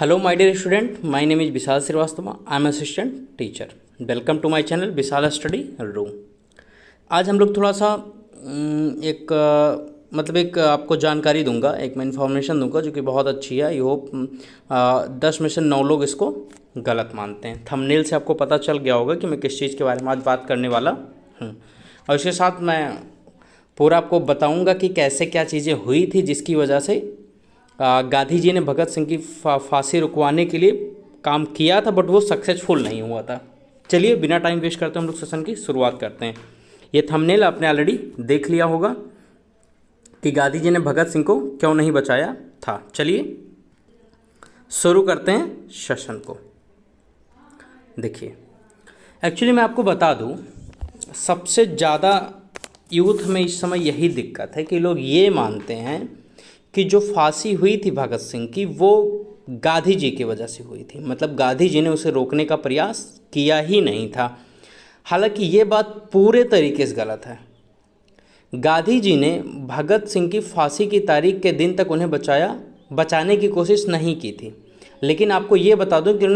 Hello my dear student, my name is Vishal Srivastava. I am assistant teacher. Welcome to my channel Vishal study room. आज हम लोग थोड़ा सा एक आपको जानकारी दूंगा, एक मैं इन्फॉर्मेशन दूंगा जो कि बहुत अच्छी है। आई होप 10 में से 9 लोग इसको गलत मानते हैं। थंबनेल से आपको पता चल गया होगा कि मैं किस चीज़ के बारे में आज बात करने वाला हूँ, और इसके साथ मैं पूरा आपको बताऊँगा कि कैसे क्या चीज़ें हुई थी जिसकी वजह से गांधी जी ने भगत सिंह की फांसी रुकवाने के लिए काम किया था, बट वो सक्सेसफुल नहीं हुआ था। चलिए बिना टाइम वेस्ट करते हम लोग सेशन की शुरुआत करते हैं। ये थंबनेल आपने ऑलरेडी देख लिया होगा कि गांधी जी ने भगत सिंह को क्यों नहीं बचाया था। चलिए शुरू करते हैं सेशन को। देखिए, एक्चुअली मैं आपको बता दूं, सबसे ज़्यादा यूथ में इस समय यही दिक्कत है कि लोग ये मानते हैं कि जो फांसी हुई थी भगत सिंह की वो गांधी जी की वजह से हुई थी, मतलब गांधी जी ने उसे रोकने का प्रयास किया ही नहीं था। हालांकि ये बात पूरे तरीके से गलत है। गांधी जी ने भगत सिंह की फांसी की तारीख के दिन तक उन्हें बचाने की कोशिश नहीं की थी। लेकिन आपको ये बता दूं कि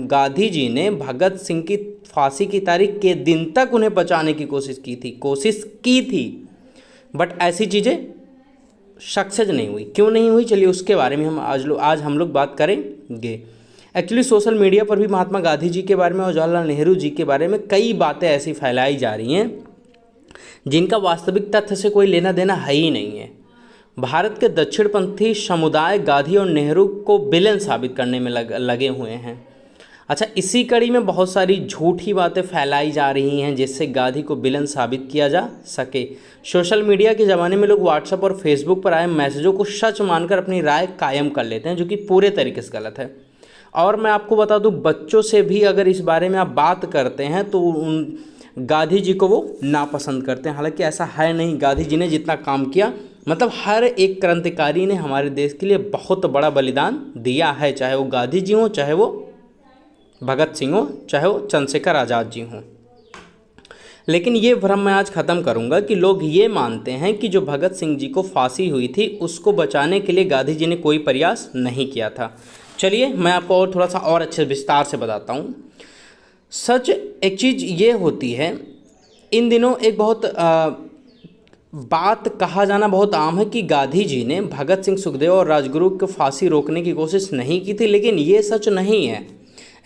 गांधी जी ने भगत सिंह की फांसी की तारीख के दिन तक उन्हें बचाने की कोशिश की थी, बट ऐसी चीज़ें सक्सेस नहीं हुई। क्यों नहीं हुई, चलिए उसके बारे में हम आज हम लोग बात करेंगे। एक्चुअली सोशल मीडिया पर भी महात्मा गांधी जी के बारे में और जवाहरलाल नेहरू जी के बारे में कई बातें ऐसी फैलाई जा रही हैं जिनका वास्तविक तथ्य से कोई लेना देना है ही नहीं है। भारत के दक्षिणपंथी समुदाय गांधी और नेहरू को विलेन साबित करने में लगे हुए हैं। अच्छा, इसी कड़ी में बहुत सारी झूठी बातें फैलाई जा रही हैं जिससे गांधी को विलन साबित किया जा सके। सोशल मीडिया के ज़माने में लोग व्हाट्सएप और फेसबुक पर आए मैसेजों को सच मानकर अपनी राय कायम कर लेते हैं, जो कि पूरे तरीके से गलत है। और मैं आपको बता दूं, बच्चों से भी अगर इस बारे में आप बात करते हैं तो गांधी जी को वो नापसंद करते हैं। हालांकि ऐसा है नहीं। गांधी जी ने जितना काम किया, मतलब हर एक क्रांतिकारी ने हमारे देश के लिए बहुत बड़ा बलिदान दिया है, चाहे वो गांधी जी हों, चाहे वो भगत सिंह हो, चाहे वो चंद्रशेखर आज़ाद जी हों। लेकिन ये भ्रम मैं आज ख़त्म करूंगा कि लोग ये मानते हैं कि जो भगत सिंह जी को फांसी हुई थी उसको बचाने के लिए गांधी जी ने कोई प्रयास नहीं किया था। चलिए मैं आपको और थोड़ा सा और अच्छे विस्तार से बताता हूँ। सच एक चीज़ ये होती है, इन दिनों एक बहुत बात कहा जाना बहुत आम है कि गांधी जी ने भगत सिंह, सुखदेव और राजगुरु को फांसी रोकने की कोशिश नहीं की थी, लेकिन ये सच नहीं है।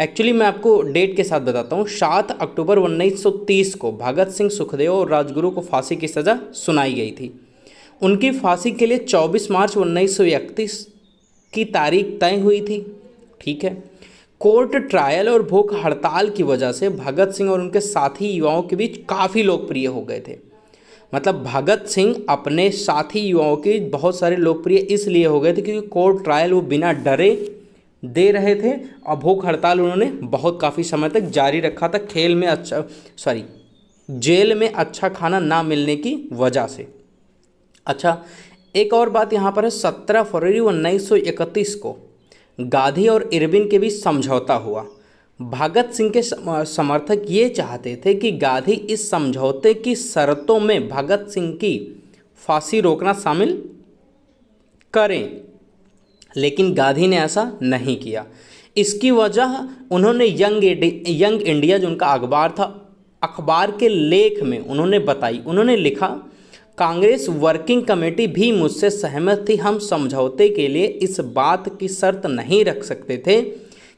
एक्चुअली मैं आपको डेट के साथ बताता हूँ। 7 अक्टूबर 1930 को भगत सिंह, सुखदेव और राजगुरु को फांसी की सज़ा सुनाई गई थी। उनकी फांसी के लिए 24 मार्च 1931 की तारीख तय हुई थी। ठीक है। कोर्ट ट्रायल और भूख हड़ताल की वजह से भगत सिंह और उनके साथी युवाओं के बीच काफ़ी लोकप्रिय हो गए थे। मतलब भगत सिंह अपने साथी युवाओं के बहुत सारे लोकप्रिय इसलिए हो गए थे क्योंकि कोर्ट ट्रायल वो बिना डरे दे रहे थे, और भूख हड़ताल उन्होंने बहुत काफ़ी समय तक जारी रखा था जेल में अच्छा खाना ना मिलने की वजह से। अच्छा, एक और बात यहाँ पर है। 17 फरवरी 1931 को गांधी और इरविन के बीच समझौता हुआ। भगत सिंह के समर्थक ये चाहते थे कि गांधी इस समझौते की शर्तों में भगत सिंह की फांसी रोकना शामिल करें, लेकिन गांधी ने ऐसा नहीं किया। इसकी वजह उन्होंने यंग इंडिया जो उनका अखबार था, अखबार के लेख में उन्होंने बताई। उन्होंने लिखा, कांग्रेस वर्किंग कमेटी भी मुझसे सहमत थी। हम समझौते के लिए इस बात की शर्त नहीं रख सकते थे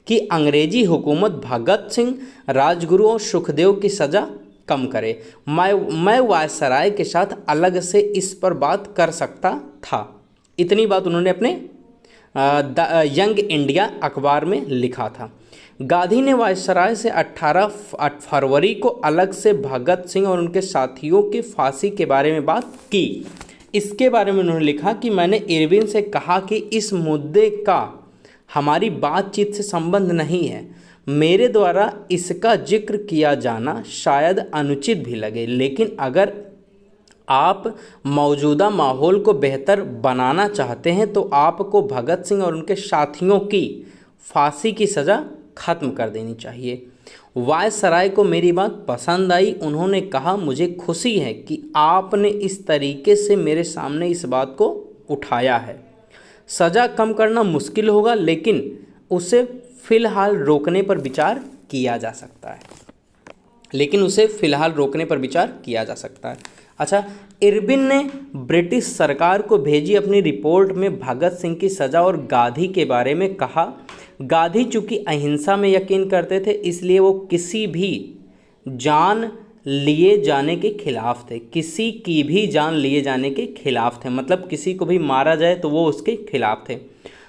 कि अंग्रेजी हुकूमत भगत सिंह, राजगुरु और सुखदेव की सज़ा कम करे। मैं वायसराय के साथ अलग से इस पर बात कर सकता था। इतनी बात उन्होंने अपने यंग इंडिया अखबार में लिखा था। गांधी ने वायसराय से 18 फरवरी को अलग से भगत सिंह और उनके साथियों की फांसी के बारे में बात की। इसके बारे में उन्होंने लिखा कि मैंने इरविन से कहा कि इस मुद्दे का हमारी बातचीत से संबंध नहीं है। मेरे द्वारा इसका जिक्र किया जाना शायद अनुचित भी लगे, लेकिन अगर आप मौजूदा माहौल को बेहतर बनाना चाहते हैं तो आपको भगत सिंह और उनके साथियों की फांसी की सज़ा ख़त्म कर देनी चाहिए। वायसराय को मेरी बात पसंद आई। उन्होंने कहा, मुझे खुशी है कि आपने इस तरीके से मेरे सामने इस बात को उठाया है। सज़ा कम करना मुश्किल होगा, लेकिन उसे फ़िलहाल रोकने पर विचार किया जा सकता है, लेकिन उसे फ़िलहाल रोकने पर विचार किया जा सकता है। अच्छा, इरविन ने ब्रिटिश सरकार को भेजी अपनी रिपोर्ट में भगत सिंह की सज़ा और गांधी के बारे में कहा। गांधी चूँकि अहिंसा में यकीन करते थे, इसलिए वो किसी भी जान लिए जाने के खिलाफ थे, किसी की भी जान लिए जाने के खिलाफ थे, मतलब किसी को भी मारा जाए तो वो उसके खिलाफ थे।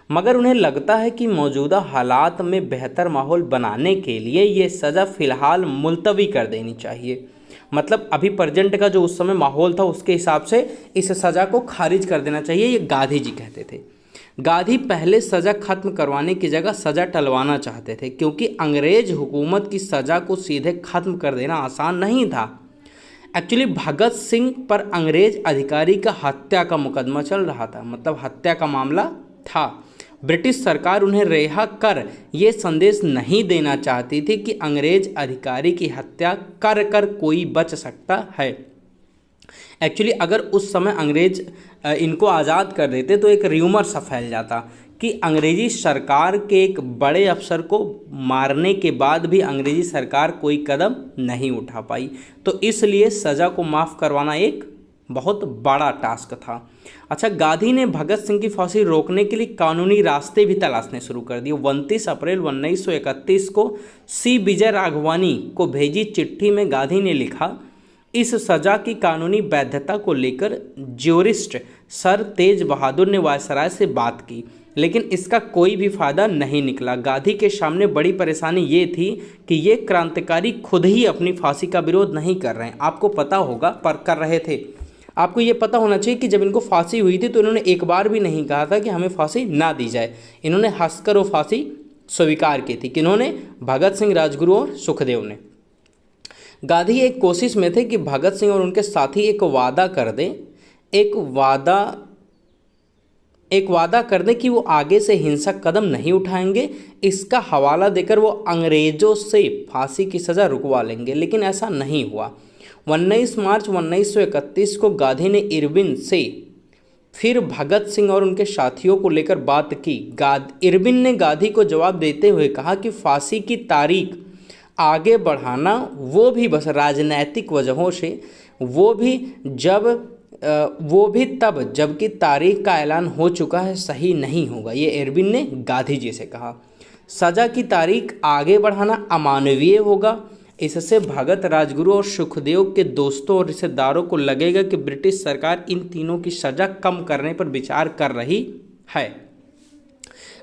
मगर उन्हें लगता है कि मौजूदा हालात में बेहतर माहौल बनाने के लिए ये सज़ा फ़िलहाल मुलतवी कर देनी चाहिए। मतलब अभी प्रेजेंट का जो उस समय माहौल था उसके हिसाब से इस सज़ा को खारिज कर देना चाहिए, ये गांधी जी कहते थे। गांधी पहले सज़ा ख़त्म करवाने की जगह सज़ा टलवाना चाहते थे, क्योंकि अंग्रेज हुकूमत की सज़ा को सीधे ख़त्म कर देना आसान नहीं था। एक्चुअली भगत सिंह पर अंग्रेज अधिकारी का हत्या का मुकदमा चल रहा था, मतलब हत्या का मामला था। ब्रिटिश सरकार उन्हें रिहा कर ये संदेश नहीं देना चाहती थी कि अंग्रेज अधिकारी की हत्या कर कर कोई बच सकता है। एक्चुअली अगर उस समय अंग्रेज इनको आज़ाद कर देते तो एक र्यूमर सा फैल जाता कि अंग्रेजी सरकार के एक बड़े अफसर को मारने के बाद भी अंग्रेजी सरकार कोई कदम नहीं उठा पाई। तो इसलिए सज़ा को माफ़ करवाना एक बहुत बड़ा टास्क था। अच्छा, गांधी ने भगत सिंह की फांसी रोकने के लिए कानूनी रास्ते भी तलाशने शुरू कर दिए। 29 अप्रैल 1931 को सी विजय राघवानी को भेजी चिट्ठी में गांधी ने लिखा, इस सज़ा की कानूनी वैधता को लेकर ज्यूरिस्ट सर तेज बहादुर ने वायसराय से बात की, लेकिन इसका कोई भी फ़ायदा नहीं निकला। गांधी के सामने बड़ी परेशानी ये थी कि ये क्रांतिकारी खुद ही अपनी फांसी का विरोध नहीं कर रहे हैं। आपको पता होगा, पर कर रहे थे। आपको ये पता होना चाहिए कि जब इनको फांसी हुई थी तो इन्होंने एक बार भी नहीं कहा था कि हमें फांसी ना दी जाए। इन्होंने हंसकर वो फांसी स्वीकार की थी। किन्होंने? भगत सिंह, राजगुरु और सुखदेव ने। गांधी एक कोशिश में थे कि भगत सिंह और उनके साथी एक वादा कर दें कि वो आगे से हिंसक कदम नहीं उठाएंगे। इसका हवाला देकर वो अंग्रेज़ों से फांसी की सज़ा रुकवा लेंगे, लेकिन ऐसा नहीं हुआ। 19 मार्च 1931 को गांधी ने इरविन से फिर भगत सिंह और उनके साथियों को लेकर बात की। इरविन ने गांधी को जवाब देते हुए कहा कि फांसी की तारीख आगे बढ़ाना, वो भी बस राजनैतिक वजहों से, वो भी तब जबकि तारीख का ऐलान हो चुका है, सही नहीं होगा। ये इरविन ने गांधी जी से कहा। सज़ा की तारीख आगे बढ़ाना अमानवीय होगा। इससे भगत, राजगुरु और सुखदेव के दोस्तों और रिश्तेदारों को लगेगा कि ब्रिटिश सरकार इन तीनों की सज़ा कम करने पर विचार कर रही है।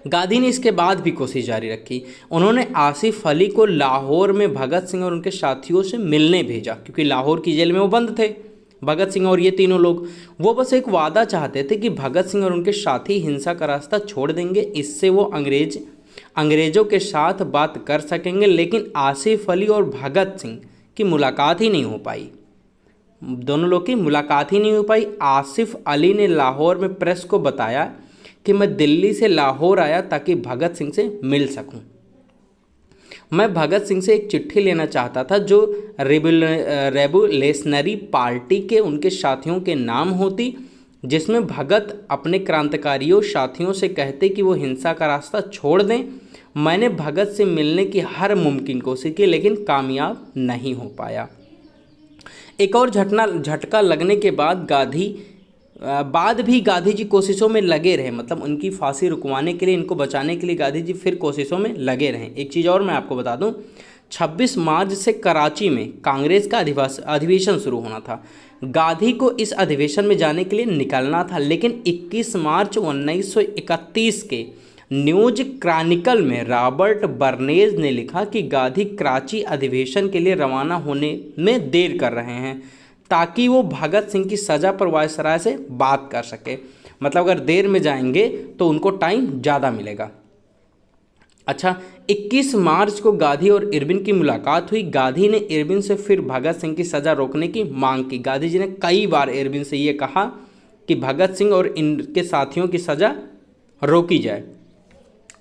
गांधी ने इसके बाद भी कोशिश जारी रखी। उन्होंने आसिफ अली को लाहौर में भगत सिंह और उनके साथियों से मिलने भेजा, क्योंकि लाहौर की जेल में वो बंद थे, भगत सिंह और ये तीनों लोग। वो बस एक वादा चाहते थे कि भगत सिंह और उनके साथी हिंसा का रास्ता छोड़ देंगे, इससे वो अंग्रेज़ों के साथ बात कर सकेंगे। लेकिन आसिफ अली और भगत सिंह की मुलाकात ही नहीं हो पाई। दोनों लोग की मुलाकात ही नहीं हो पाई। आसिफ अली ने लाहौर में प्रेस को बताया कि मैं दिल्ली से लाहौर आया ताकि भगत सिंह से मिल सकूं। मैं भगत सिंह से एक चिट्ठी लेना चाहता था जो रेवोल्यूशनरी पार्टी के उनके साथियों के नाम होती, जिसमें भगत अपने क्रांतिकारियों साथियों से कहते कि वो हिंसा का रास्ता छोड़ दें। मैंने भगत से मिलने की हर मुमकिन कोशिश की, लेकिन कामयाब नहीं हो पाया। एक और झटका लगने के बाद भी गांधी जी कोशिशों में लगे रहे, मतलब उनकी फांसी रुकवाने के लिए, इनको बचाने के लिए गांधी जी फिर कोशिशों में लगे रहे। एक चीज़ और मैं आपको बता दूं, 26 मार्च से कराची में कांग्रेस का अधिवेशन शुरू होना था। गांधी को इस अधिवेशन में जाने के लिए निकलना था, लेकिन 21 मार्च 1931 के न्यूज क्रॉनिकल में रॉबर्ट बर्नेज ने लिखा कि गांधी कराची अधिवेशन के लिए रवाना होने में देर कर रहे हैं ताकि वो भगत सिंह की सज़ा पर वायसराय से बात कर सके। मतलब अगर देर में जाएंगे तो उनको टाइम ज़्यादा मिलेगा। अच्छा, 21 मार्च को गांधी और इरविन की मुलाकात हुई। गांधी ने इरविन से फिर भगत सिंह की सज़ा रोकने की मांग की। गांधी जी ने कई बार इरविन से ये कहा कि भगत सिंह और इनके साथियों की सज़ा रोकी जाए।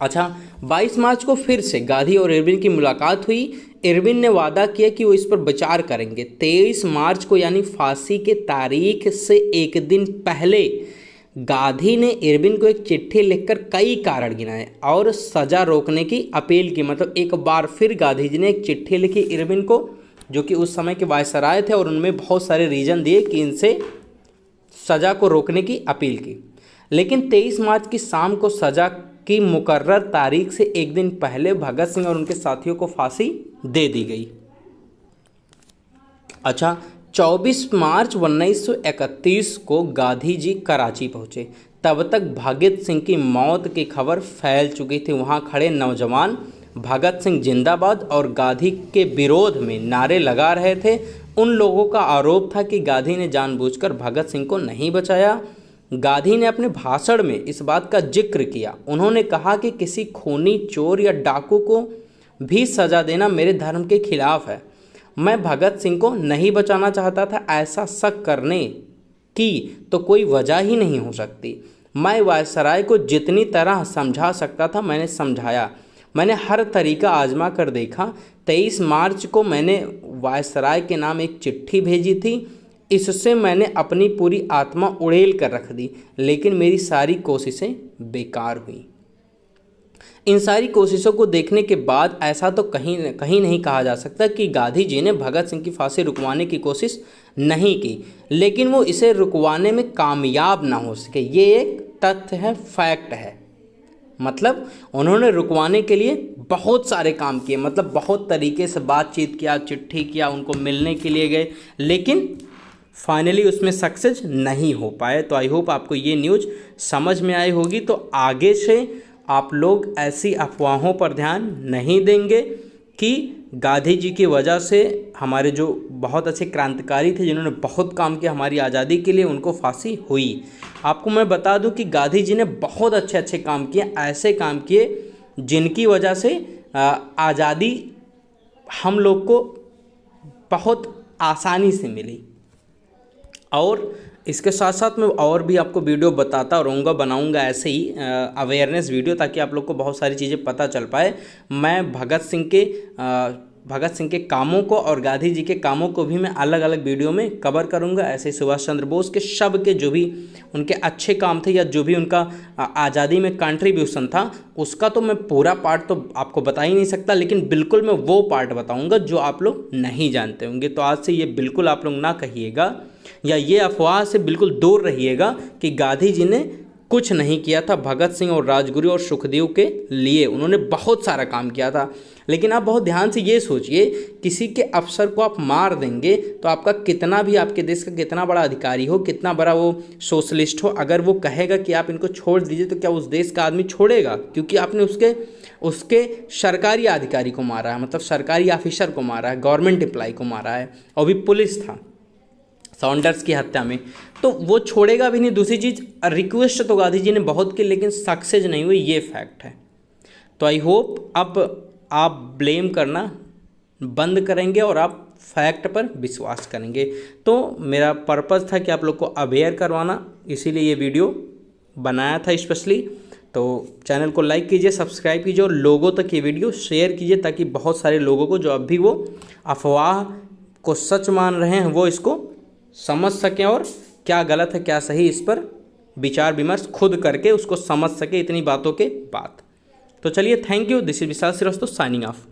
अच्छा, 22 मार्च को फिर से गांधी और इरविन की मुलाकात हुई। इरविन ने वादा किया कि वो इस पर विचार करेंगे। 23 मार्च को यानी फांसी के तारीख से एक दिन पहले गांधी ने इरविन को एक चिट्ठी लिखकर कई कारण गिनाए और सजा रोकने की अपील की। मतलब एक बार फिर गांधी जी ने एक चिट्ठी लिखी इरविन को, जो कि उस समय के वायसराय थे, और उनमें बहुत सारे रीजन दिए कि इनसे सज़ा को रोकने की अपील की। लेकिन 23 मार्च की शाम को सज़ा की मुकर्रर तारीख से एक दिन पहले भगत सिंह और उनके साथियों को फांसी दे दी गई। अच्छा, 24 मार्च 1931 को गांधी जी कराची पहुँचे। तब तक भगत सिंह की मौत की खबर फैल चुकी थी। वहाँ खड़े नौजवान भगत सिंह जिंदाबाद और गांधी के विरोध में नारे लगा रहे थे। उन लोगों का आरोप था कि गांधी ने जानबूझकर भगत सिंह को नहीं बचाया। गांधी ने अपने भाषण में इस बात का जिक्र किया। उन्होंने कहा कि किसी खूनी, चोर या डाकू को भी सज़ा देना मेरे धर्म के खिलाफ है। मैं भगत सिंह को नहीं बचाना चाहता था। ऐसा शक करने की तो कोई वजह ही नहीं हो सकती। मैं वायसराय को जितनी तरह समझा सकता था मैंने समझाया। मैंने हर तरीका आजमा कर देखा। 23 मार्च को मैंने वायसराय के नाम एक चिट्ठी भेजी थी। इससे मैंने अपनी पूरी आत्मा उड़ेल कर रख दी, लेकिन मेरी सारी कोशिशें बेकार हुई। इन सारी कोशिशों को देखने के बाद ऐसा तो कहीं नहीं कहा जा सकता कि गांधी जी ने भगत सिंह की फांसी रुकवाने की कोशिश नहीं की, लेकिन वो इसे रुकवाने में कामयाब ना हो सके। ये एक तथ्य है, फैक्ट है। मतलब उन्होंने रुकवाने के लिए बहुत सारे काम किए, मतलब बहुत तरीके से बातचीत किया, चिट्ठी किया, उनको मिलने के लिए गए, लेकिन फाइनली उसमें सक्सेस नहीं हो पाए। तो आई होप आपको ये न्यूज़ समझ में आई होगी। तो आगे से आप लोग ऐसी अफवाहों पर ध्यान नहीं देंगे कि गांधी जी की वजह से हमारे जो बहुत अच्छे क्रांतिकारी थे, जिन्होंने बहुत काम किया हमारी आज़ादी के लिए, उनको फांसी हुई। आपको मैं बता दूं कि गांधी जी ने बहुत अच्छे काम किए, ऐसे काम किए जिनकी वजह से आज़ादी हम लोग को बहुत आसानी से मिली। और इसके साथ साथ मैं और भी आपको वीडियो बताता रहूँगा, बनाऊँगा ऐसे ही अवेयरनेस वीडियो, ताकि आप लोग को बहुत सारी चीज़ें पता चल पाए। मैं भगत सिंह के कामों को और गांधी जी के कामों को भी मैं अलग अलग वीडियो में कवर करूँगा। ऐसे सुभाष चंद्र बोस के सब के जो भी उनके अच्छे काम थे या जो भी उनका आज़ादी में कंट्रीब्यूशन था, उसका तो मैं पूरा पार्ट तो आपको बता ही नहीं सकता, लेकिन बिल्कुल मैं वो पार्ट बताऊँगा जो आप लोग नहीं जानते होंगे। तो आज से ये बिल्कुल आप लोग ना कहिएगा या ये अफवाह से बिल्कुल दूर रहिएगा कि गांधी जी ने कुछ नहीं किया था भगत सिंह और राजगुरु और सुखदेव के लिए। उन्होंने बहुत सारा काम किया था। लेकिन आप बहुत ध्यान से ये सोचिए, किसी के अफसर को आप मार देंगे तो आपका कितना भी, आपके देश का कितना बड़ा अधिकारी हो, कितना बड़ा वो सोशलिस्ट हो, अगर वो कहेगा कि आप इनको छोड़ दीजिए, तो क्या उस देश का आदमी छोड़ेगा? क्योंकि आपने उसके सरकारी अधिकारी को मारा है, मतलब सरकारी ऑफिसर को मारा है, गवर्नमेंट एम्प्लॉय को मारा है, और भी पुलिस था सॉन्डर्स की हत्या में, तो वो छोड़ेगा भी नहीं। दूसरी चीज़, रिक्वेस्ट तो गांधी जी ने बहुत की, लेकिन सक्सेस नहीं हुई, ये फैक्ट है। तो आई होप अब आप ब्लेम करना बंद करेंगे और आप फैक्ट पर विश्वास करेंगे। तो मेरा पर्पज़ था कि आप लोग को अवेयर करवाना, इसीलिए ये वीडियो बनाया था स्पेशली। तो चैनल को लाइक कीजिए, सब्सक्राइब कीजिए और लोगों तक ये वीडियो शेयर कीजिए, ताकि बहुत सारे लोगों को जो अब भी वो अफवाह को सच मान रहे हैं वो इसको समझ सकें और क्या गलत है क्या सही, इस पर विचार विमर्श खुद करके उसको समझ सके इतनी बातों के बाद। तो चलिए, thank you. This is Vishal Srivastava signing of.